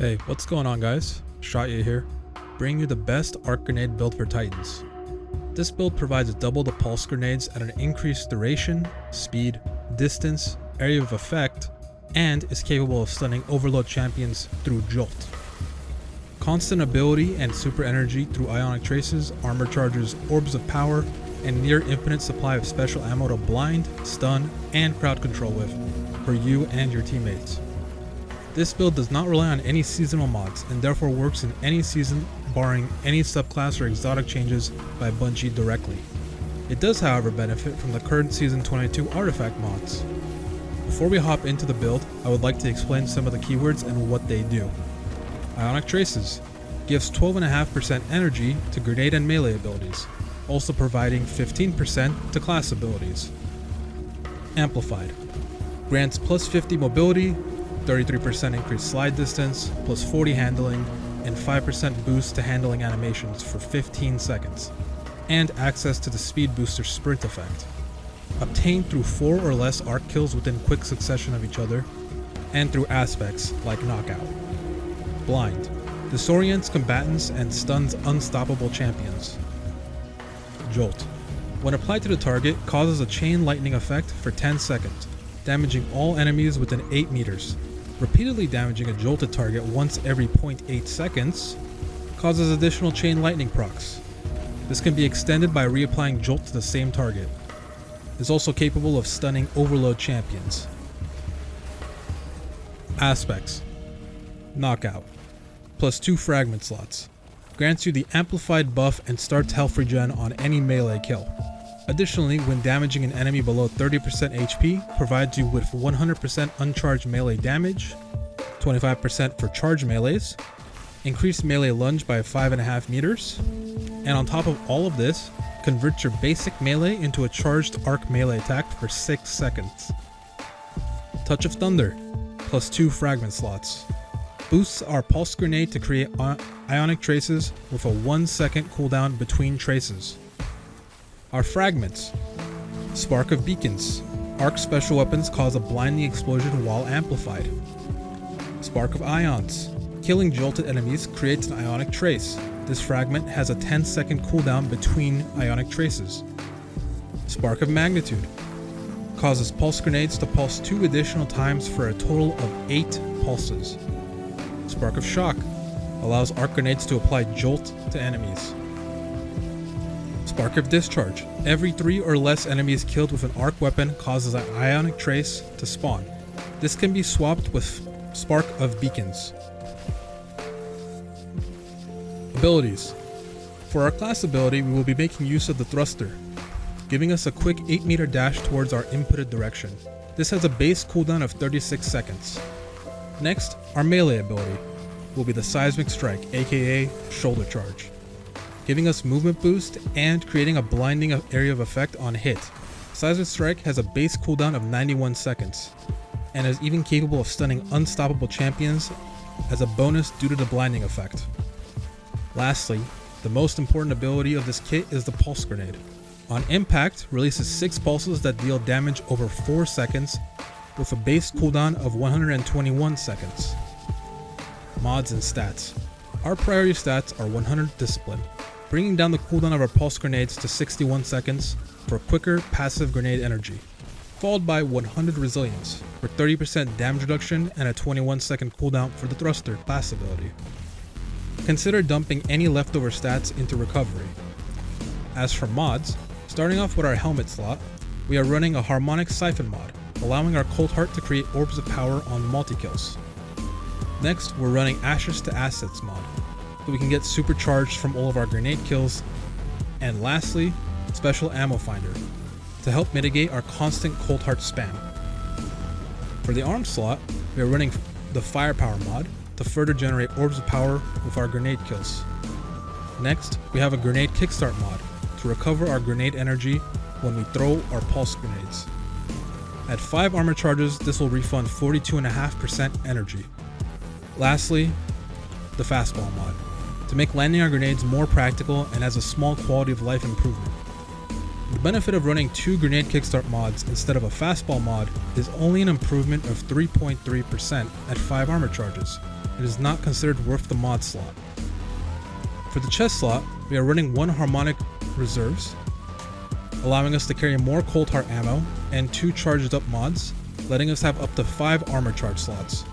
Hey, what's going on guys? Shotya here, bringing you the best arc grenade build for Titans. This build provides double the pulse grenades at an increased duration, speed, distance, area of effect, and is capable of stunning overload champions through Jolt. Constant ability and super energy through ionic traces, armor charges, orbs of power, and near infinite supply of special ammo to blind, stun, and crowd control with, for you and your teammates. This build does not rely on any seasonal mods and therefore works in any season barring any subclass or exotic changes by Bungie directly. It does however benefit from the current Season 22 artifact mods. Before we hop into the build, I would like to explain some of the keywords and what they do. Ionic Traces gives 12.5% energy to grenade and melee abilities, also providing 15% to class abilities. Amplified grants plus 50 mobility, 33% increased slide distance, plus 40 handling, and 5% boost to handling animations for 15 seconds, and access to the speed booster sprint effect. Obtained through 4 or less arc kills within quick succession of each other, and through aspects like knockout. Blind disorients combatants and stuns unstoppable champions. Jolt, when applied to the target, causes a chain lightning effect for 10 seconds, damaging all enemies within 8 meters. Repeatedly damaging a jolted target once every 0.8 seconds causes additional chain lightning procs. This can be extended by reapplying Jolt to the same target. It is also capable of stunning overload champions. Aspects. Knockout, plus 2 fragment slots. Grants you the amplified buff and starts health regen on any melee kill. Additionally, when damaging an enemy below 30% HP, provides you with 100% uncharged melee damage, 25% for charged melees, increased melee lunge by 5.5 meters, and on top of all of this, converts your basic melee into a charged arc melee attack for 6 seconds. Touch of Thunder, plus 2 fragment slots. Boosts our pulse grenade to create ionic traces with a 1-second cooldown between traces. Our fragments. Spark of Beacons. Arc special weapons cause a blinding explosion while amplified. Spark of Ions. Killing jolted enemies creates an ionic trace. This fragment has a 10-second cooldown between ionic traces. Spark of Magnitude. Causes pulse grenades to pulse 2 additional times for a total of 8 pulses. Spark of Shock. Allows arc grenades to apply jolt to enemies. Spark of Discharge. Every 3 or less enemies killed with an arc weapon causes an ionic trace to spawn. This can be swapped with Spark of Beacons. Abilities. For our class ability, we will be making use of the Thruster, giving us a quick 8-meter dash towards our inputted direction. This has a base cooldown of 36 seconds. Next, our melee ability will be the Seismic Strike, aka Shoulder Charge, giving us movement boost and creating a blinding area of effect on hit. Seismic Strike has a base cooldown of 91 seconds, and is even capable of stunning unstoppable champions as a bonus due to the blinding effect. Lastly, the most important ability of this kit is the Pulse Grenade. On impact, releases 6 pulses that deal damage over 4 seconds with a base cooldown of 121 seconds. Mods and stats. Our priority stats are 100 Discipline, bringing down the cooldown of our pulse grenades to 61 seconds for quicker passive grenade energy, followed by 100 Resilience for 30% damage reduction and a 21-second cooldown for the Thruster class ability. Consider dumping any leftover stats into Recovery. As for mods, starting off with our helmet slot, we are running a Harmonic Siphon mod, allowing our coldheart to create orbs of power on multi-kills. Next, we're running Ashes to Assets mod, so we can get supercharged from all of our grenade kills. And lastly, Special Ammo Finder, to help mitigate our constant coldheart spam. For the arm slot, we are running the Firepower mod to further generate orbs of power with our grenade kills. Next, we have a Grenade Kickstart mod to recover our grenade energy when we throw our pulse grenades. At 5 armor charges, this will refund 42.5% energy. Lastly, the Fastball mod, to make landing our grenades more practical and as a small quality of life improvement. The benefit of running 2 grenade kickstart mods instead of a fastball mod is only an improvement of 3.3% at 5 armor charges. It is not considered worth the mod slot. For the chest slot, we are running 1 harmonic reserves, allowing us to carry more coldheart ammo and 2 charged up mods, letting us have up to 5 armor charge slots.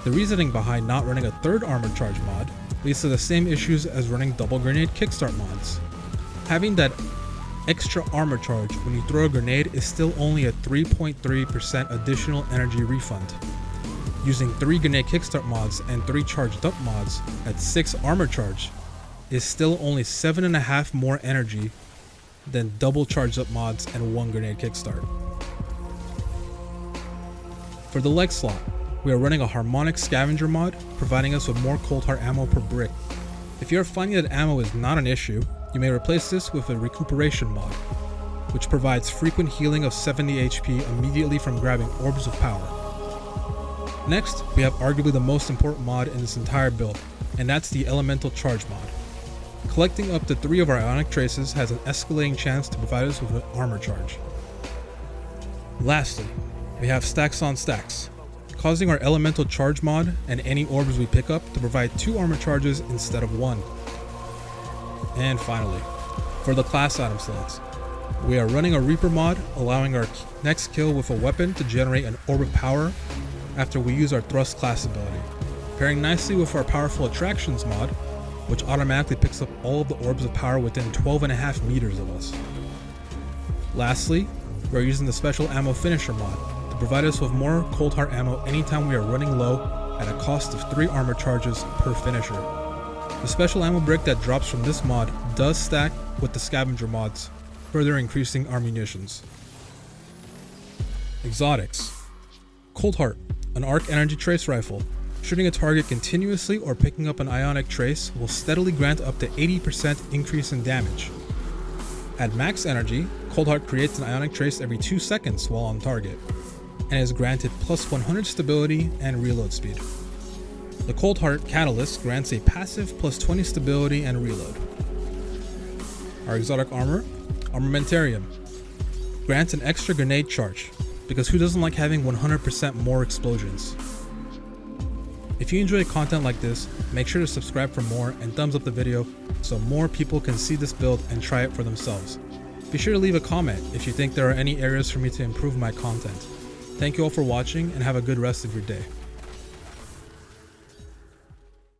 The reasoning behind not running a 3rd armor charge mod leads to the same issues as running double grenade kickstart mods. Having that extra armor charge when you throw a grenade is still only a 3.3% additional energy refund. Using 3 grenade kickstart mods and 3 charged up mods at 6 armor charge is still only 7.5 more energy than double charged up mods and 1 grenade kickstart. For the leg slot, we are running a harmonic scavenger mod, providing us with more coldheart ammo per brick. If you are finding that ammo is not an issue, you may replace this with a recuperation mod, which provides frequent healing of 70 HP immediately from grabbing orbs of power. Next, we have arguably the most important mod in this entire build, and that's the elemental charge mod. Collecting up to 3 of our ionic traces has an escalating chance to provide us with an armor charge. Lastly, we have stacks on stacks, causing our elemental charge mod and any orbs we pick up to provide 2 armor charges instead of 1. And finally, for the class item slots, we are running a Reaper mod, allowing our next kill with a weapon to generate an orb of power after we use our thrust class ability, pairing nicely with our powerful attractions mod, which automatically picks up all of the orbs of power within 12.5 meters of us. Lastly, we are using the special ammo finisher mod to provide us with more coldheart ammo anytime we are running low at a cost of 3 armor charges per finisher. The special ammo brick that drops from this mod does stack with the scavenger mods, further increasing our munitions. Exotics. Coldheart, an arc energy trace rifle. Shooting a target continuously or picking up an ionic trace will steadily grant up to 80% increase in damage. At max energy, Coldheart creates an ionic trace every 2 seconds while on target, and is granted plus 100 stability and reload speed. The Coldheart Catalyst grants a passive plus 20 stability and reload. Our exotic armor, Armamentarium, grants an extra grenade charge, because who doesn't like having 100% more explosions? If you enjoy content like this, make sure to subscribe for more and thumbs up the video so more people can see this build and try it for themselves. Be sure to leave a comment if you think there are any areas for me to improve my content. Thank you all for watching and have a good rest of your day.